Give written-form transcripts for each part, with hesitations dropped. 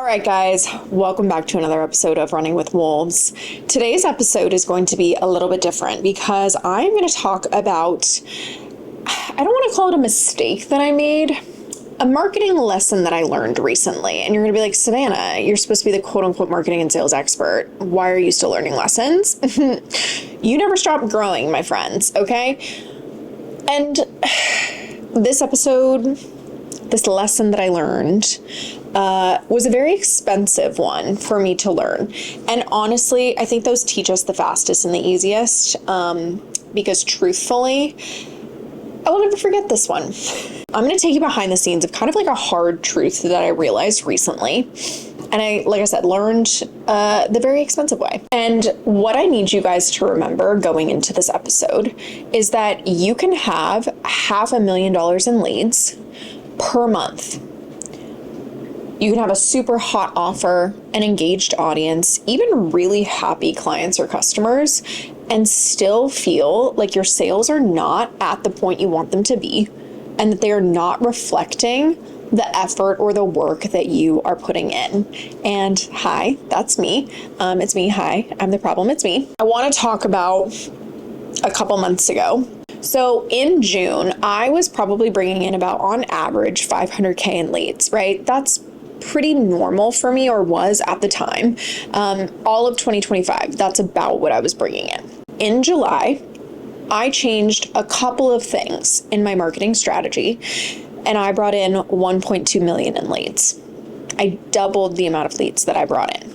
right, guys, welcome back to another episode of Running with Wolves. Today's episode is going to be a little bit different because I'm going to talk about, I don't want to call it a mistake that I made, a marketing lesson that I learned recently. And you're going to be like, Savannah, you're supposed to be the quote unquote marketing and sales expert. Why are you still learning lessons? You never stop growing, my friends, okay? And this episode, this lesson that I learned was a very expensive one for me to learn. And honestly, I think those teach us the fastest and the easiest because truthfully, I will never forget this one. I'm going to take you behind the scenes of kind of like a hard truth that I realized recently. And I, like I said, learned the very expensive way. And what I need you guys to remember going into this episode is that you can have $500,000 in leads per month. You can have a super hot offer, an engaged audience, even really happy clients or customers, and still feel like your sales are not at the point you want them to be, and that they are not reflecting the effort or the work that you are putting in. And hi, that's me. It's me. Hi, I'm the problem. It's me. I want to talk about a couple months ago. So in June, I was probably bringing in about on average 500K in leads, right? That's pretty normal for me, or was at the time. All of 2025, that's about what I was bringing in. In July, I changed a couple of things in my marketing strategy, and I brought in 1.2 million in leads. I doubled the amount of leads that I brought in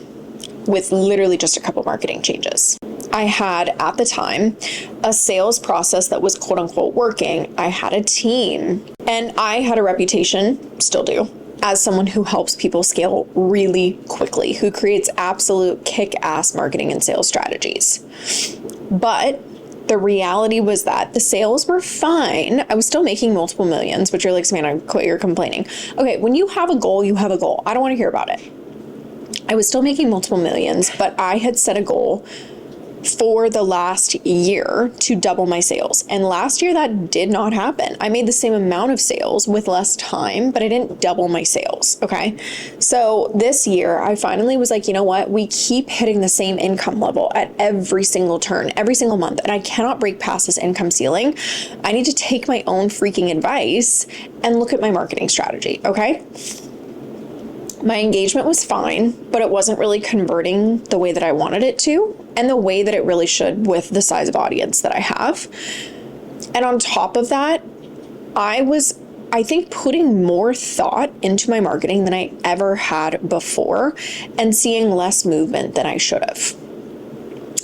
with literally just a couple marketing changes. I had at the time a sales process that was quote unquote working. I had a team, and I had a reputation, still do, as someone who helps people scale really quickly, who creates absolute kick-ass marketing and sales strategies. But the reality was that the sales were fine. I was still making multiple millions, but you're like, Savannah, quit your complaining. Okay, when you have a goal, you have a goal. I don't want to hear about it. I was still making multiple millions, but I had set a goal for the last year to double my sales. And last year that did not happen. I made the same amount of sales with less time, but I didn't double my sales. Okay. So this year I finally was like, you know what? We keep hitting the same income level at every single turn, every single month. And I cannot break past this income ceiling. I need to take my own freaking advice and look at my marketing strategy. Okay. My engagement was fine, but it wasn't really converting the way that I wanted it to, and the way that it really should with the size of audience that I have. And on top of that, I think, putting more thought into my marketing than I ever had before, and seeing less movement than I should have.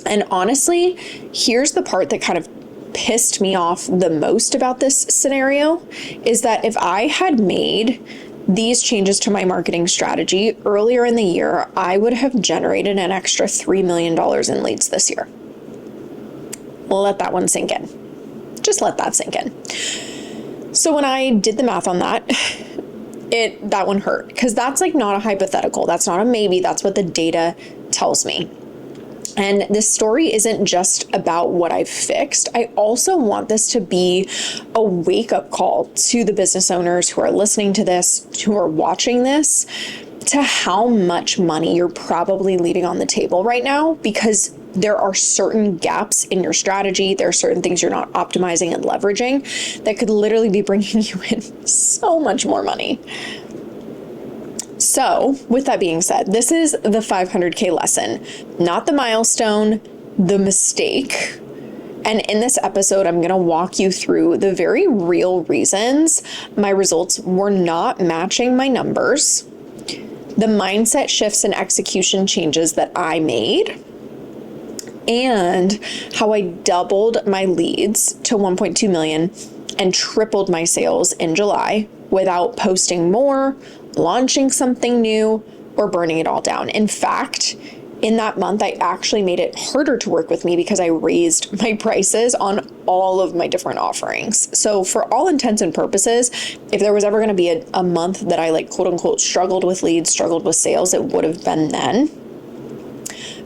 And honestly, here's the part that kind of pissed me off the most about this scenario, is that if I had made these changes to my marketing strategy earlier in the year, I would have generated an extra $3 million in leads this year. Let that one sink in. Just let that sink in. So when I did the math on that, that one hurt, because that's like not a hypothetical. That's not a maybe. That's what the data tells me. And this story isn't just about what I've fixed. I also want this to be a wake-up call to the business owners who are listening to this, who are watching this, to how much money you're probably leaving on the table right now, because there are certain gaps in your strategy. There are certain things you're not optimizing and leveraging that could literally be bringing you in so much more money. So with that being said, this is the 500K lesson, not the milestone, the mistake. And in this episode, I'm going to walk you through the very real reasons my results were not matching my numbers, the mindset shifts and execution changes that I made, and how I doubled my leads to 1.2 million and tripled my sales in July without posting more, launching something new, or burning it all down. In fact, in that month, I actually made it harder to work with me because I raised my prices on all of my different offerings. So for all intents and purposes, if there was ever going to be a month that I like quote unquote struggled with leads, struggled with sales, it would have been then.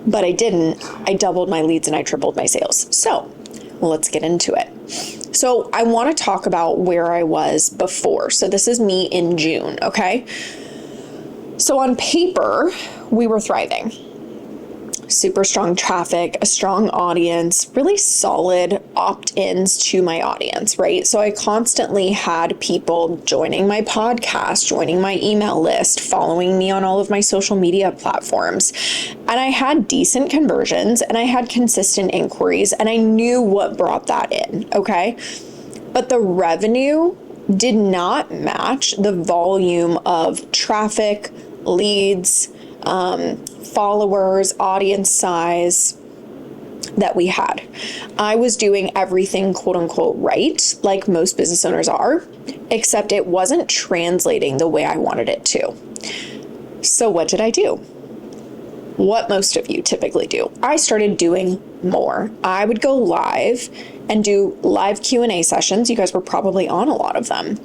But I didn't. I doubled my leads and I tripled my sales. So let's get into it. So I want to talk about where I was before. So this is me in June, okay? So on paper, we were thriving. Super strong traffic, a strong audience, really solid opt-ins to my audience, right? So I constantly had people joining my podcast, joining my email list, following me on all of my social media platforms. And I had decent conversions and I had consistent inquiries and I knew what brought that in, okay? But the revenue did not match the volume of traffic, leads, followers, audience size that we had. I was doing everything quote unquote right, like most business owners are, except it wasn't translating the way I wanted it to. So what did I do? What most of you typically do. I started doing more. I would go live and do live Q&A sessions. You guys were probably on a lot of them.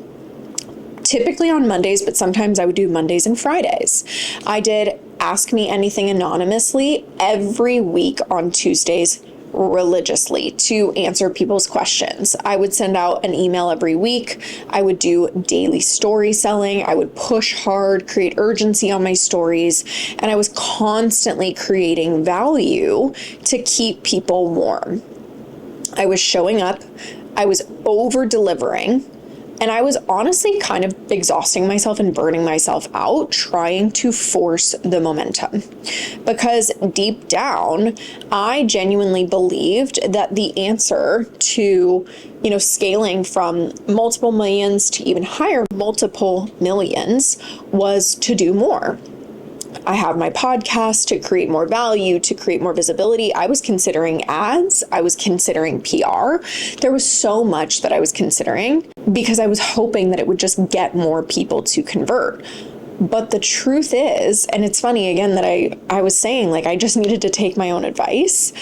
Typically on Mondays, but sometimes I would do Mondays and Fridays. I did Ask Me Anything anonymously every week on Tuesdays religiously to answer people's questions. I would send out an email every week. I would do daily story selling. I would push hard, create urgency on my stories, and I was constantly creating value to keep people warm. I was showing up. I was over delivering. And I was honestly kind of exhausting myself and burning myself out trying to force the momentum. Because deep down, I genuinely believed that the answer to, scaling from multiple millions to even higher multiple millions was to do more. I have my podcast to create more value, to create more visibility. I was considering ads. I was considering PR. There was so much that I was considering because I was hoping that it would just get more people to convert. But the truth is, and it's funny again that I was saying, like, I just needed to take my own advice.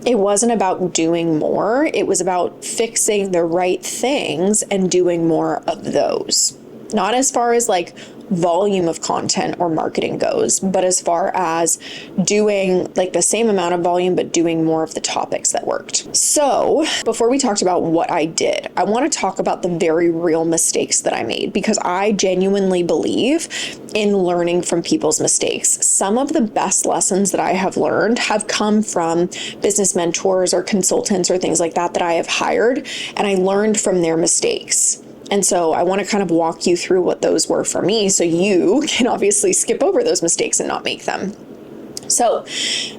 It wasn't about doing more. It was about fixing the right things and doing more of those. Not as far as like volume of content or marketing goes, but as far as doing like the same amount of volume, but doing more of the topics that worked. So before we talked about what I did, I want to talk about the very real mistakes that I made because I genuinely believe in learning from people's mistakes. Some of the best lessons that I have learned have come from business mentors or consultants or things like that I have hired, and I learned from their mistakes. And so I want to kind of walk you through what those were for me so you can obviously skip over those mistakes and not make them. So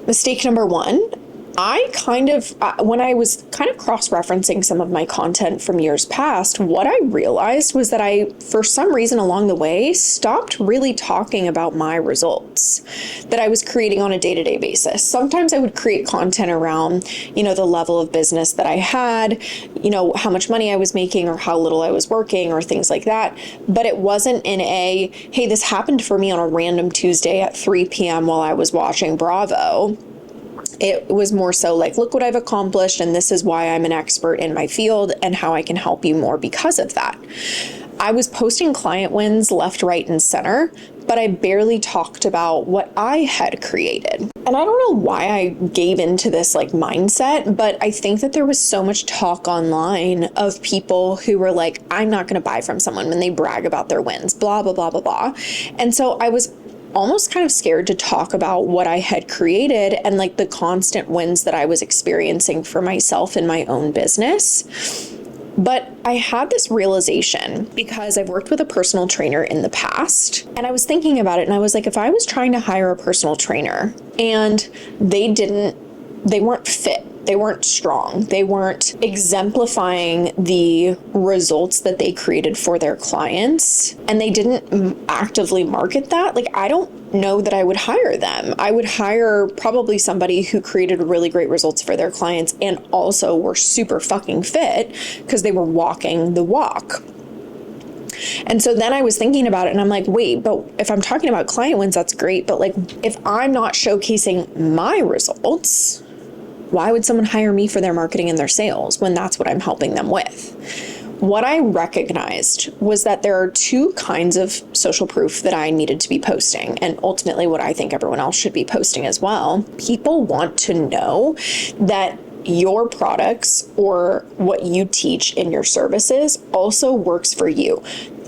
mistake number one, when I was kind of cross-referencing some of my content from years past, what I realized was that I, for some reason along the way, stopped really talking about my results that I was creating on a day-to-day basis. Sometimes I would create content around, the level of business that I had, how much money I was making or how little I was working or things like that. But it wasn't in hey, this happened for me on a random Tuesday at 3 p.m. while I was watching Bravo. It was more so like, look what I've accomplished, and this is why I'm an expert in my field and how I can help you more because of that. I was posting client wins left, right, and center, but I barely talked about what I had created. And I don't know why I gave into this like mindset, but I think that there was so much talk online of people who were like, I'm not going to buy from someone when they brag about their wins, blah, blah, blah, blah, blah. And so I was almost kind of scared to talk about what I had created and like the constant wins that I was experiencing for myself in my own business. But I had this realization because I've worked with a personal trainer in the past, and I was thinking about it and I was like, if I was trying to hire a personal trainer and they weren't fit, they weren't strong, they weren't exemplifying the results that they created for their clients, and they didn't actively market that, like, I don't know that I would hire them. I would hire probably somebody who created really great results for their clients and also were super fucking fit because they were walking the walk. And so then I was thinking about it and I'm like, wait, but if I'm talking about client wins, that's great. But like, if I'm not showcasing my results, why would someone hire me for their marketing and their sales when that's what I'm helping them with? What I recognized was that there are two kinds of social proof that I needed to be posting, and ultimately what I think everyone else should be posting as well. People want to know that your products or what you teach in your services also works for you.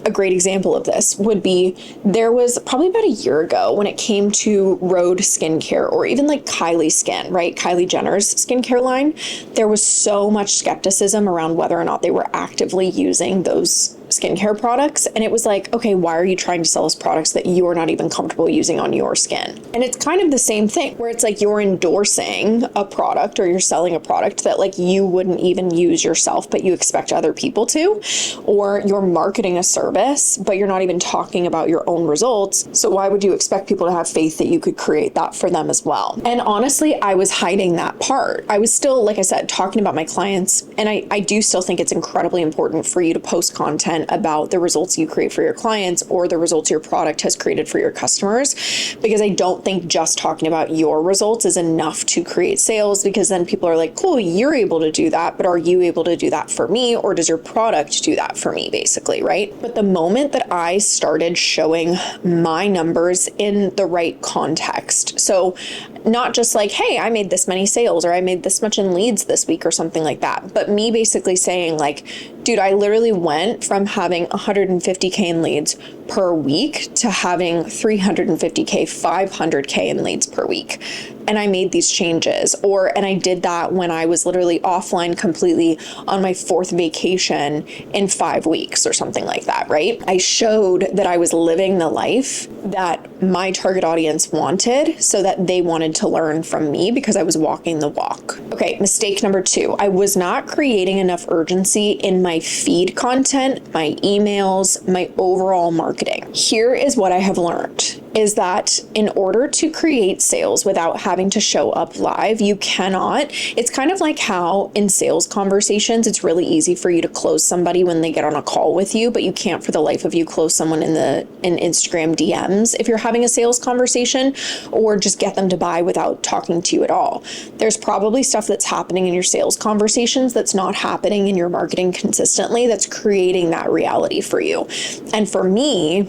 a great example of this would be, there was probably about a year ago when it came to Rhode skincare, or even like Kylie Skin, right? Kylie Jenner's skincare line. There was so much skepticism around whether or not they were actively using those skincare products. And it was like, okay, why are you trying to sell us products that you're not even comfortable using on your skin? And it's kind of the same thing, where it's like you're endorsing a product, or you're selling a product that like you wouldn't even use yourself, but you expect other people to, or you're marketing a service, but you're not even talking about your own results. So why would you expect people to have faith that you could create that for them as well? And honestly, I was hiding that part. I was still, like I said, talking about my clients. And I do still think it's incredibly important for you to post content about the results you create for your clients, or the results your product has created for your customers, because I don't think just talking about your results is enough to create sales, because then people are like, cool, you're able to do that, but are you able to do that for me, or does your product do that for me, basically, right? But the moment that I started showing my numbers in the right context, so not just like, hey, I made this many sales, or I made this much in leads this week, or something like that, but me basically saying like, dude, I literally went from having 150K in leads per week to having 350K, 500K in leads per week. And I made these changes, and I did that when I was literally offline completely on my 4th vacation in 5 weeks or something like that, right? I showed that I was living the life that my target audience wanted, so that they wanted to learn from me, because I was walking the walk. Okay, mistake number 2. I was not creating enough urgency in my feed content, my emails, my overall marketing. Here is what I have learned, is that in order to create sales without having to show up live, you cannot. It's kind of like how in sales conversations, it's really easy for you to close somebody when they get on a call with you, but you can't for the life of you close someone in Instagram DMs if you're having a sales conversation, or just get them to buy without talking to you at all. There's probably stuff that's happening in your sales conversations that's not happening in your marketing consistently, that's creating that reality for you. And for me,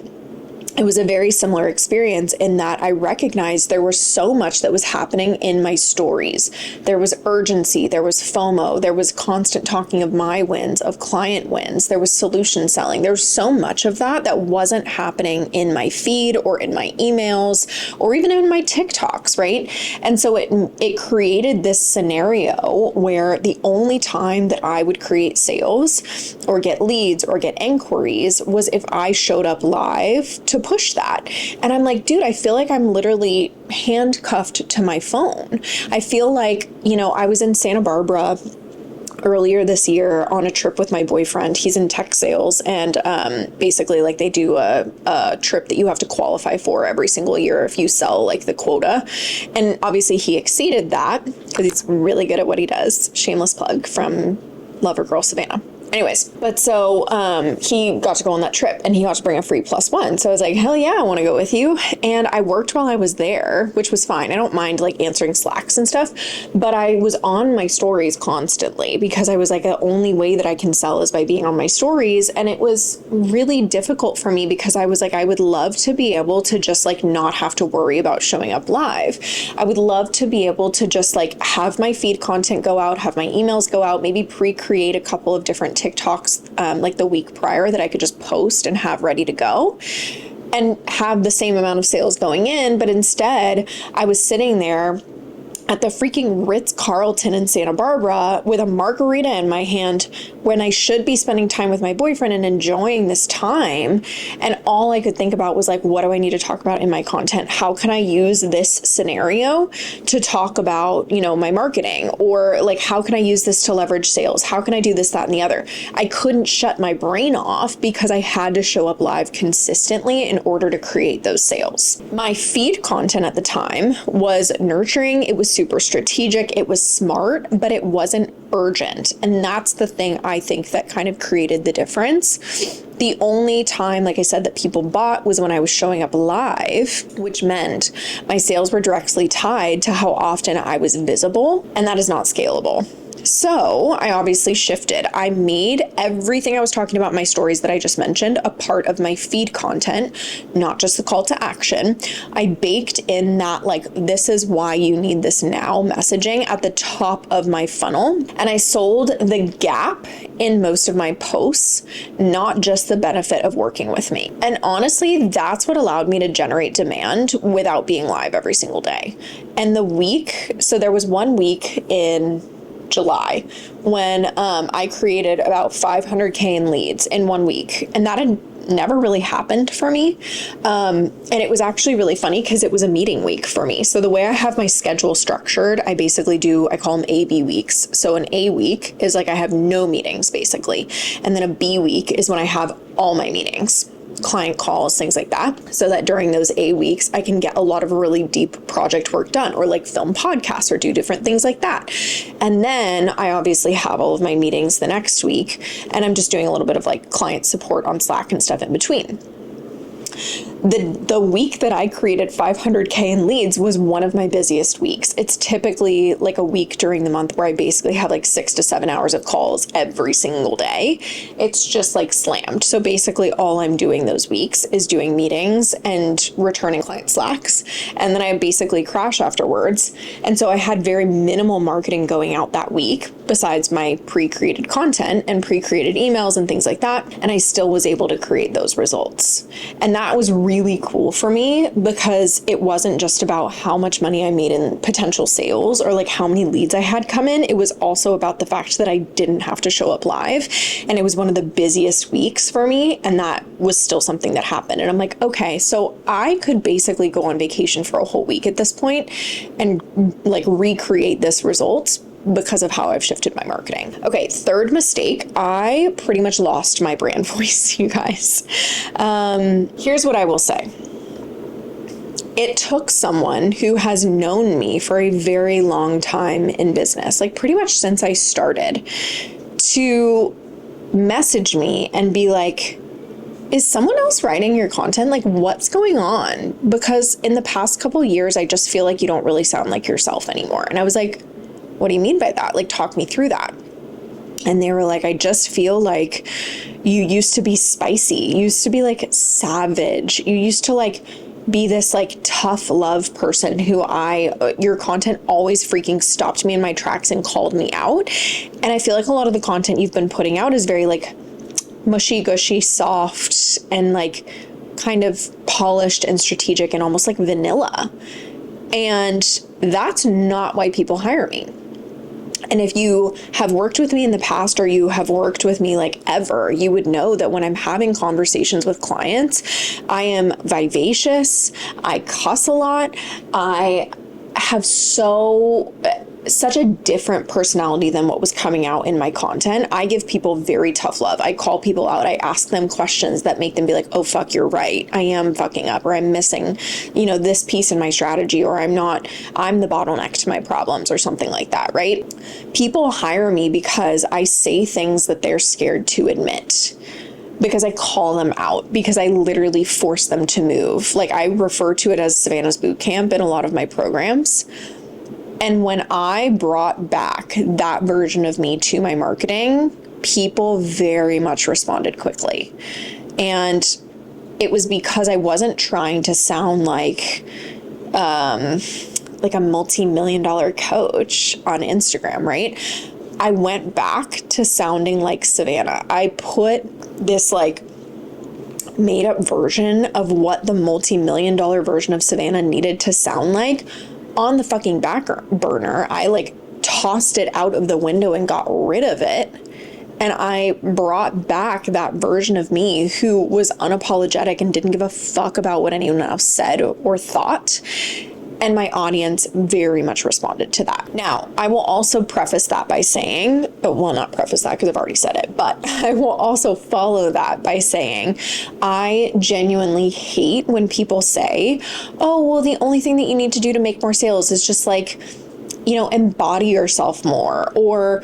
it was a very similar experience in that I recognized there was so much that was happening in my stories. There was urgency, there was FOMO, there was constant talking of my wins, of client wins, there was solution selling. There was so much of that that wasn't happening in my feed, or in my emails, or even in my TikToks, right? And so it created this scenario where the only time that I would create sales, or get leads, or get inquiries, was if I showed up live to push that. And I'm like, dude, I feel like I'm literally handcuffed to my phone. I feel like, I was in Santa Barbara earlier this year on a trip with my boyfriend. He's in tech sales, and basically like they do a trip that you have to qualify for every single year if you sell like the quota. And obviously he exceeded that because he's really good at what he does. Shameless plug from Lover Girl Savannah. Anyways, but so he got to go on that trip, and he got to bring a free +1. So I was like, hell yeah, I want to go with you. And I worked while I was there, which was fine. I don't mind like answering Slacks and stuff, but I was on my stories constantly, because I was like, the only way that I can sell is by being on my stories. And it was really difficult for me, because I was like, I would love to be able to just like not have to worry about showing up live. I would love to be able to just like have my feed content go out, have my emails go out, maybe pre-create a couple of different TikToks like the week prior that I could just post and have ready to go, and have the same amount of sales going in. But instead, I was sitting there at the freaking Ritz-Carlton in Santa Barbara with a margarita in my hand, when I should be spending time with my boyfriend and enjoying this time. And all I could think about was like, what do I need to talk about in my content? How can I use this scenario to talk about, my marketing? Or like, how can I use this to leverage sales? How can I do this, that, and the other? I couldn't shut my brain off, because I had to show up live consistently in order to create those sales. My feed content at the time was nurturing. It was super strategic. It was smart, but it wasn't urgent. And that's the thing I think that kind of created the difference. The only time, like I said, that people bought was when I was showing up live, which meant my sales were directly tied to how often I was visible, and that is not scalable. So I obviously shifted. I made everything I was talking about in my stories that I just mentioned a part of my feed content, not just the call to action. I baked in that, like, this is why you need this now messaging at the top of my funnel. And I sold the gap in most of my posts, not just the benefit of working with me. And honestly, that's what allowed me to generate demand without being live every single day. And so there was 1 week in July when I created about 500K in leads in 1 week. And that had never really happened for me. And it was actually really funny because it was a meeting week for me. So the way I have my schedule structured, I call them AB weeks. So an A week is like I have no meetings basically. And then a B week is when I have all my meetings, client calls, things like that, so that during those A weeks, I can get a lot of really deep project work done, or like film podcasts or do different things like that. And then I obviously have all of my meetings the next week, and I'm just doing a little bit of like client support on Slack and stuff in between. The week that I created 500K in leads was one of my busiest weeks. It's typically like a week during the month where I basically have like 6 to 7 hours of calls every single day. It's just like slammed. So basically all I'm doing those weeks is doing meetings and returning client Slacks. And then I basically crash afterwards. And so I had very minimal marketing going out that week besides my pre-created content and pre-created emails and things like that. And I still was able to create those results. And that was really cool for me because it wasn't just about how much money I made in potential sales or like how many leads I had come in. It was also about the fact that I didn't have to show up live. And it was one of the busiest weeks for me. And that was still something that happened. And I'm like, okay, so I could basically go on vacation for a whole week at this point and like recreate this result because of how I've shifted my marketing. Okay, third mistake, I pretty much lost my brand voice, you guys. Here's what I will say. It took someone who has known me for a very long time in business, like pretty much since I started, to message me and be like, is someone else writing your content? Like, what's going on? Because in the past couple years, I just feel like you don't really sound like yourself anymore. And I was like, what do you mean by that? Like, talk me through that. And they were like, I just feel like you used to be spicy. You used to be like savage. You used to like be this like tough love person who your content always freaking stopped me in my tracks and called me out. And I feel like a lot of the content you've been putting out is very like mushy gushy, soft, and like kind of polished and strategic and almost like vanilla. And that's not why people hire me. And if you have worked with me in the past or you have worked with me like ever, you would know that when I'm having conversations with clients, I am vivacious, I cuss a lot, I have such a different personality than what was coming out in my content. I give people very tough love. I call people out. I ask them questions that make them be like, oh, fuck, you're right. I am fucking up, or I'm missing, this piece in my strategy, or I'm the bottleneck to my problems, or something like that, right? People hire me because I say things that they're scared to admit, because I call them out, because I literally force them to move. Like, I refer to it as Savannah's boot camp in a lot of my programs. And when I brought back that version of me to my marketing, people very much responded quickly. And it was because I wasn't trying to sound like a multi-million-dollar coach on Instagram, right? I went back to sounding like Savannah. I put this like made up version of what the multi-million-dollar version of Savannah needed to sound like on the fucking back burner. I like tossed it out of the window and got rid of it. And I brought back that version of me who was unapologetic and didn't give a fuck about what anyone else said or thought. And my audience very much responded to that. Now, I will also preface that by saying, not preface that because I've already said it, but I will also follow that by saying, I genuinely hate when people say, oh, well, the only thing that you need to do to make more sales is just like, embody yourself more, or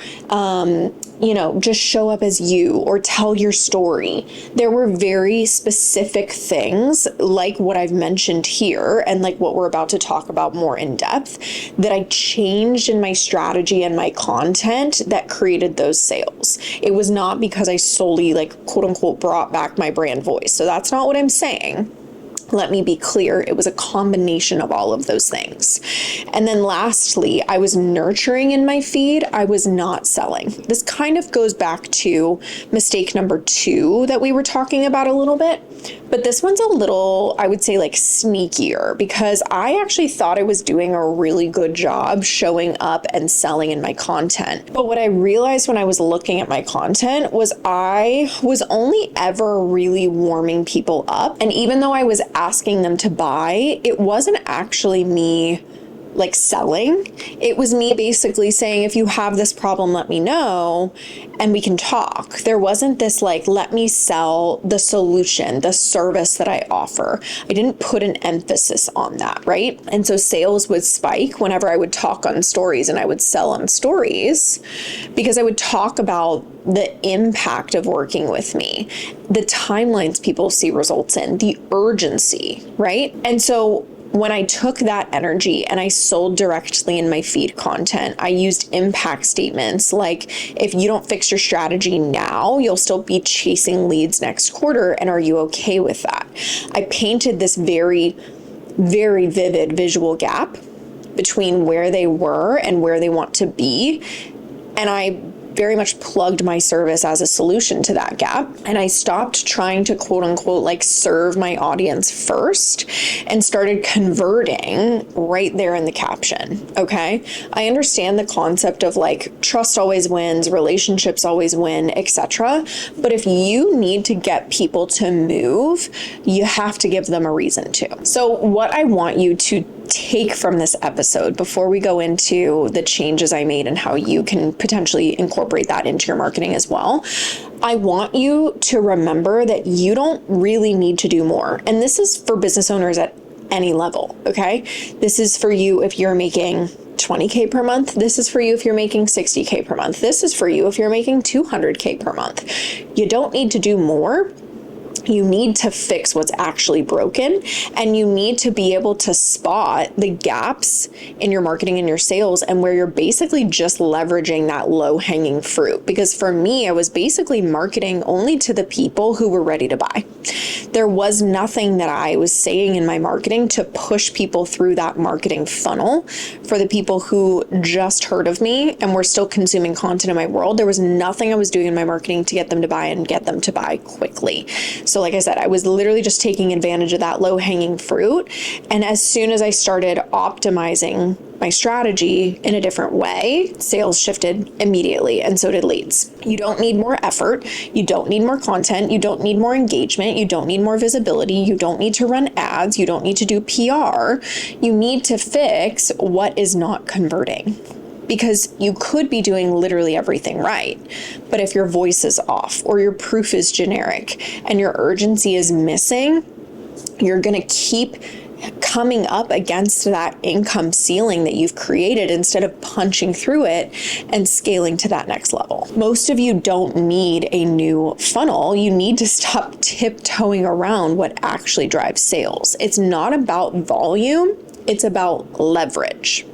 just show up as you or tell your story. There were very specific things like what I've mentioned here and like what we're about to talk about more in depth that I changed in my strategy and my content that created those sales. It was not because I solely like quote unquote brought back my brand voice. So that's not what I'm saying. Let me be clear, it was a combination of all of those things. And then lastly, I was nurturing in my feed. I was not selling. This kind of goes back to mistake number 2 that we were talking about a little bit. But this one's a little, I would say, like sneakier, because I actually thought I was doing a really good job showing up and selling in my content. But what I realized when I was looking at my content was I was only ever really warming people up. And even though I was asking them to buy, it wasn't actually me like selling. It was me basically saying, if you have this problem, let me know and we can talk. There wasn't this like, let me sell the solution, the service that I offer. I didn't put an emphasis on that, right? And so sales would spike whenever I would talk on stories and I would sell on stories because I would talk about the impact of working with me, the timelines people see results in, the urgency, right? And so when I took that energy and I sold directly in my feed content, I used impact statements like, if you don't fix your strategy now, you'll still be chasing leads next quarter. And are you okay with that? I painted this very, very vivid visual gap between where they were and where they want to be. And I very much plugged my service as a solution to that gap. And I stopped trying to quote unquote like serve my audience first and started converting right there in the caption. Okay. I understand the concept of like trust always wins, relationships always win, etc. But if you need to get people to move, you have to give them a reason to. So what I want you to take from this episode before we go into the changes I made and how you can potentially incorporate that into your marketing as well, I want you to remember that you don't really need to do more. And this is for business owners at any level, okay? This is for you if you're making 20K per month. This is for you if you're making 60K per month. This is for you if you're making 200K per month. You don't need to do more. You need to fix what's actually broken, and you need to be able to spot the gaps in your marketing and your sales and where you're basically just leveraging that low-hanging fruit. Because for me, I was basically marketing only to the people who were ready to buy. There was nothing that I was saying in my marketing to push people through that marketing funnel for the people who just heard of me and were still consuming content in my world. There was nothing I was doing in my marketing to get them to buy and get them to buy quickly. So like I said, I was literally just taking advantage of that low-hanging fruit. And as soon as I started optimizing my strategy in a different way, sales shifted immediately, and so did leads. You don't need more effort. You don't need more content. You don't need more engagement. You don't need more visibility. You don't need to run ads. You don't need to do PR. You need to fix what is not converting. Because you could be doing literally everything right. But if your voice is off or your proof is generic and your urgency is missing, you're going to keep coming up against that income ceiling that you've created instead of punching through it and scaling to that next level. Most of you don't need a new funnel. You need to stop tiptoeing around what actually drives sales. It's not about volume. It's about leverage.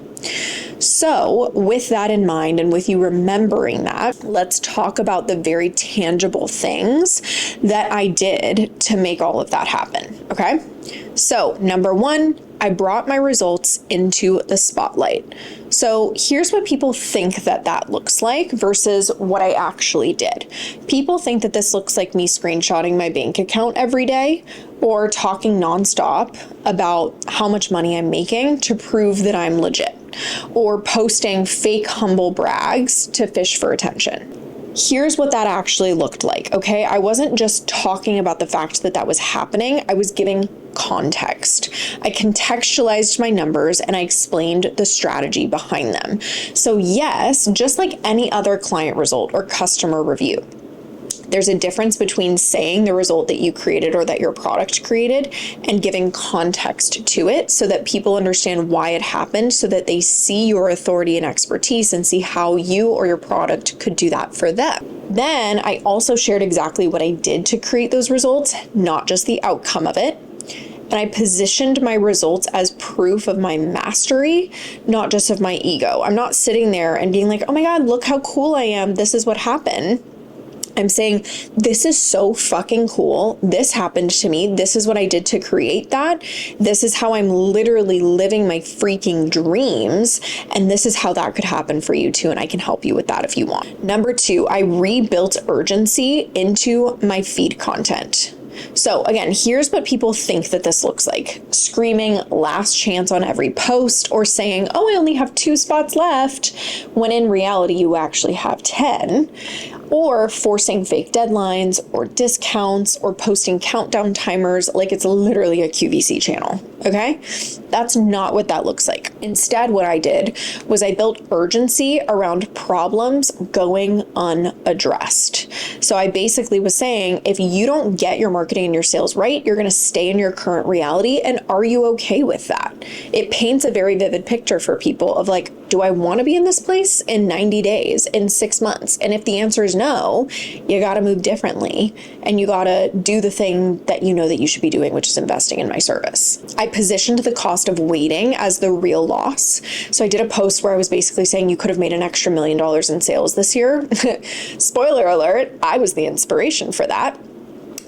So with that in mind, and with you remembering that, let's talk about the very tangible things that I did to make all of that happen. Okay. So number 1, I brought my results into the spotlight. So here's what people think that looks like versus what I actually did. People think that this looks like me screenshotting my bank account every day or talking nonstop about how much money I'm making to prove that I'm legit, or posting fake humble brags to fish for attention. Here's what that actually looked like, okay? I wasn't just talking about the fact that was happening. I was giving context. I contextualized my numbers and I explained the strategy behind them. So yes, just like any other client result or customer review, There's a difference between saying the result that you created or that your product created and giving context to it so that people understand why it happened, so that they see your authority and expertise and see how you or your product could do that for them. Then I also shared exactly what I did to create those results, not just the outcome of it. And I positioned my results as proof of my mastery, not just of my ego. I'm not sitting there and being like, oh my God, look how cool I am. This is what happened. I'm saying, this is so fucking cool. This happened to me. This is what I did to create that. This is how I'm literally living my freaking dreams. And this is how that could happen for you too. And I can help you with that if you want. Number 2, I rebuilt urgency into my feed content. So again, here's what people think that this looks like. Screaming last chance on every post, or saying, oh, I only have 2 spots left, when in reality you actually have 10. Or forcing fake deadlines or discounts or posting countdown timers like it's literally a QVC channel, okay? That's not what that looks like. Instead, what I did was I built urgency around problems going unaddressed. So I basically was saying, if you don't get your marketing and your sales right, you're gonna stay in your current reality, and are you okay with that? It paints a very vivid picture for people of like, do I wanna be in this place in 90 days, in 6 months? And if the answer is no, you gotta move differently, and you gotta do the thing that you know that you should be doing, which is investing in my service. I positioned the cost of waiting as the real loss. So I did a post where I was basically saying you could have made an extra $1 million in sales this year. Spoiler alert, I was the inspiration for that.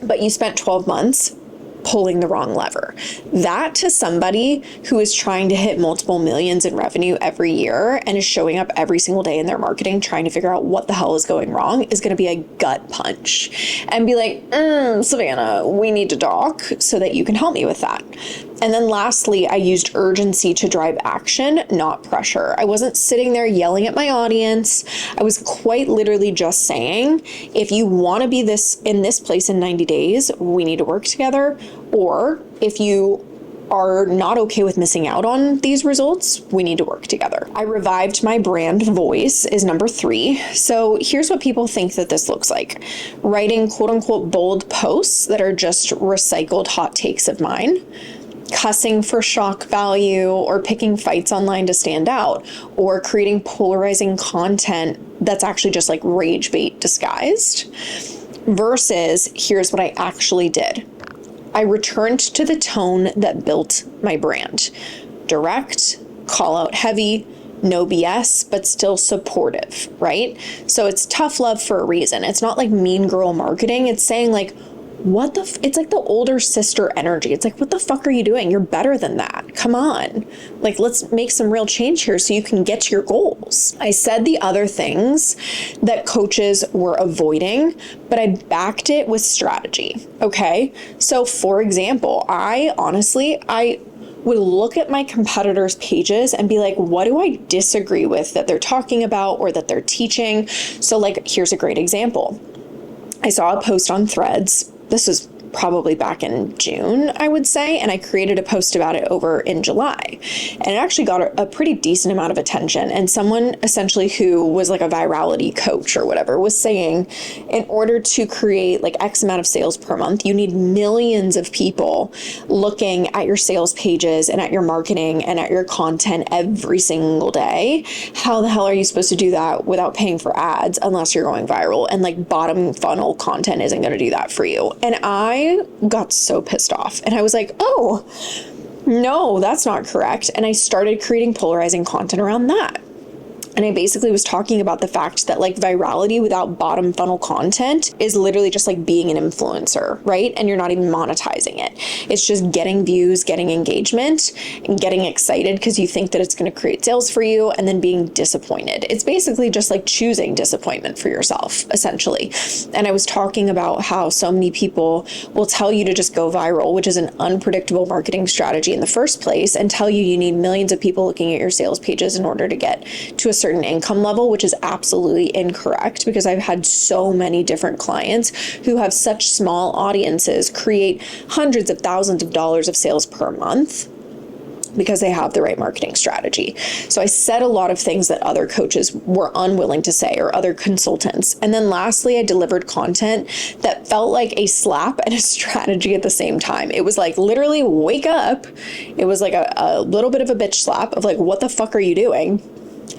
But you spent 12 months pulling the wrong lever. That, to somebody who is trying to hit multiple millions in revenue every year and is showing up every single day in their marketing trying to figure out what the hell is going wrong, is going to be a gut punch and be like, Savannah, we need to talk so that you can help me with that. And then lastly, I used urgency to drive action, not pressure. I wasn't sitting there yelling at my audience. I was quite literally just saying, if you want to be in this place in 90 days, we need to work together. Or if you are not okay with missing out on these results, we need to work together. I revived my brand voice is number 3. So here's what people think that this looks like. Writing quote unquote bold posts that are just recycled hot takes of mine. Cussing for shock value, or picking fights online to stand out, or creating polarizing content that's actually just like rage bait disguised. Versus, here's what I actually did. I returned to the tone that built my brand. Direct, call out heavy, no BS, but still supportive, right? So it's tough love for a reason. It's not like mean girl marketing. It's saying like, it's like the older sister energy. It's like, what the fuck are you doing? You're better than that. Come on. Like, let's make some real change here so you can get to your goals. I said the other things that coaches were avoiding, but I backed it with strategy. Okay. So for example, I would look at my competitors' pages and be like, what do I disagree with that they're talking about or that they're teaching? So like, here's a great example. I saw a post on Threads. This is probably back in June, I would say, and I created a post about it over in July. And it actually got a pretty decent amount of attention. And someone essentially who was like a virality coach or whatever was saying, in order to create like X amount of sales per month, you need millions of people looking at your sales pages and at your marketing and at your content every single day. How the hell are you supposed to do that without paying for ads unless you're going viral? And like bottom funnel content isn't going to do that for you. And I got so pissed off, and I was like, oh, no, that's not correct. And I started creating polarizing content around that. And I basically was talking about the fact that like virality without bottom funnel content is literally just like being an influencer, right? And you're not even monetizing it. It's just getting views, getting engagement, and getting excited because you think that it's going to create sales for you, and then being disappointed. It's basically just like choosing disappointment for yourself, essentially. And I was talking about how so many people will tell you to just go viral, which is an unpredictable marketing strategy in the first place, and tell you need millions of people looking at your sales pages in order to get to a certain income level, which is absolutely incorrect, because I've had so many different clients who have such small audiences create hundreds of thousands of dollars of sales per month because they have the right marketing strategy. So I said a lot of things that other coaches were unwilling to say, or other consultants. And then lastly, I delivered content that felt like a slap and a strategy at the same time. It was like literally wake up. It was like a little bit of a bitch slap of like, what the fuck are you doing?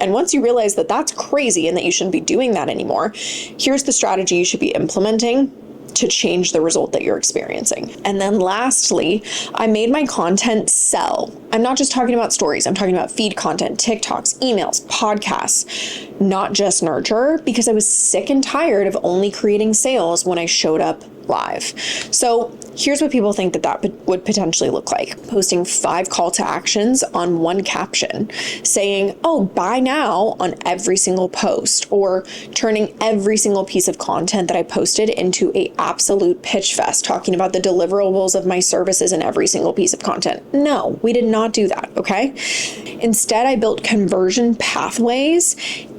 And once you realize that that's crazy and that you shouldn't be doing that anymore, here's the strategy you should be implementing to change the result that you're experiencing. And then lastly, I made my content sell. I'm not just talking about stories. I'm talking about feed content, TikToks, emails, podcasts, not just nurture, because I was sick and tired of only creating sales when I showed up live. So here's what people think that would potentially look like. Posting 5 call to actions on one caption, saying, oh, buy now on every single post, or turning every single piece of content that I posted into a absolute pitch fest, talking about the deliverables of my services in every single piece of content. No, we did not do that, okay? Instead, I built conversion pathways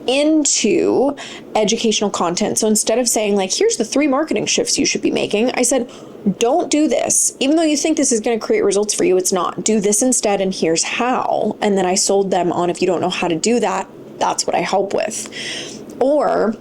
into educational content. So instead of saying like, here's the 3 marketing shifts you should be making, I said, don't do this. Even though you think this is going to create results for you, it's not. Do this instead, and here's how. And then I sold them on, if you don't know how to do that, that's what I help with. Or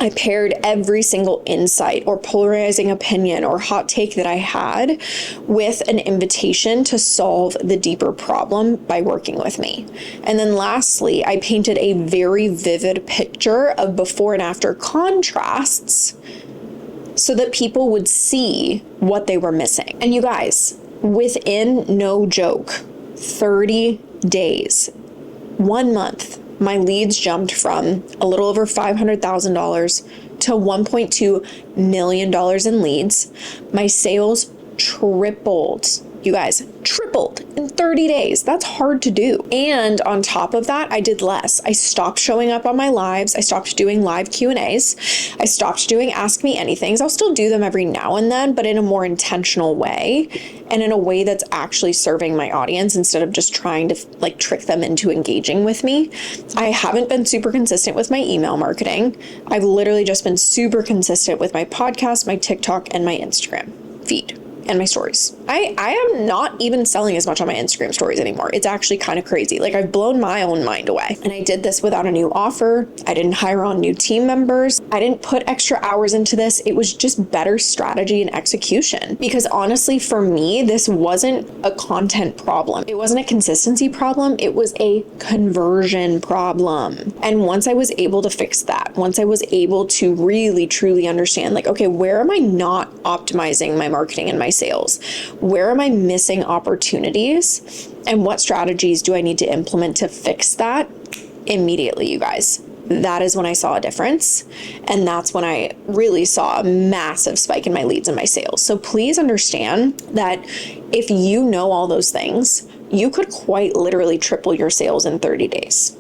I paired every single insight or polarizing opinion or hot take that I had with an invitation to solve the deeper problem by working with me. And then lastly, I painted a very vivid picture of before and after contrasts so that people would see what they were missing. And you guys, within no joke, 30 days, 1 month, my leads jumped from a little over $500,000 to $1.2 million in leads. My sales tripled. You guys, tripled in 30 days. That's hard to do. And on top of that, I did less. I stopped showing up on my lives. I stopped doing live Q&As. I stopped doing Ask Me Anythings. I'll still do them every now and then, but in a more intentional way and in a way that's actually serving my audience instead of just trying to like trick them into engaging with me. I haven't been super consistent with my email marketing. I've literally just been super consistent with my podcast, my TikTok, and my Instagram feed. And my stories. I am not even selling as much on my Instagram stories anymore. It's actually kind of crazy. Like I've blown my own mind away. And I did this without a new offer. I didn't hire on new team members. I didn't put extra hours into this. It was just better strategy and execution. Because honestly, for me, this wasn't a content problem. It wasn't a consistency problem. It was a conversion problem. And once I was able to fix that, once I was able to really, truly understand like, okay, where am I not optimizing my marketing and my sales? Where am I missing opportunities? And what strategies do I need to implement to fix that? Immediately, you guys. That is when I saw a difference. And that's when I really saw a massive spike in my leads and my sales. So please understand that if you know all those things, you could quite literally triple your sales in 30 days.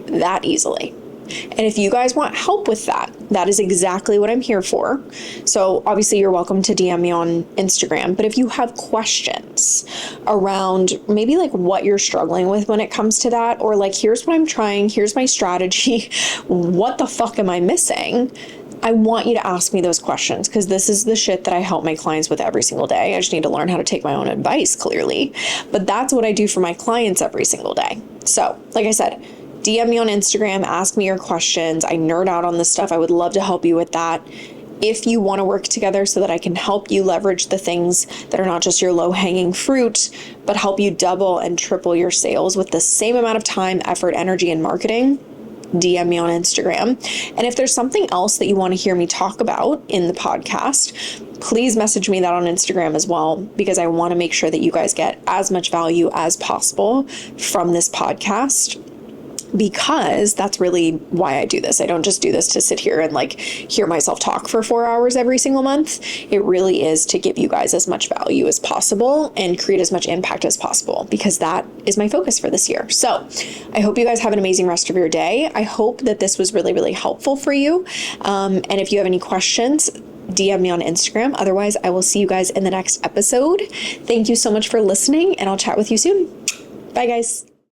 That easily. And if you guys want help with that, that is exactly what I'm here for. So obviously you're welcome to DM me on Instagram, but if you have questions around maybe like what you're struggling with when it comes to that, or like, here's what I'm trying, here's my strategy, what the fuck am I missing? I want you to ask me those questions because this is the shit that I help my clients with every single day. I just need to learn how to take my own advice clearly, but that's what I do for my clients every single day. So like I said, DM me on Instagram, ask me your questions. I nerd out on this stuff. I would love to help you with that. If you want to work together so that I can help you leverage the things that are not just your low-hanging fruit, but help you double and triple your sales with the same amount of time, effort, energy, and marketing, DM me on Instagram. And if there's something else that you want to hear me talk about in the podcast, please message me that on Instagram as well, because I want to make sure that you guys get as much value as possible from this podcast. Because that's really why I do this. I don't just do this to sit here and like hear myself talk for 4 hours every single month. It really is to give you guys as much value as possible and create as much impact as possible, because that is my focus for this year. So I hope you guys have an amazing rest of your day. I hope that this was really, really helpful for you. And if you have any questions, DM me on Instagram. Otherwise, I will see you guys in the next episode. Thank you so much for listening, and I'll chat with you soon. Bye, guys.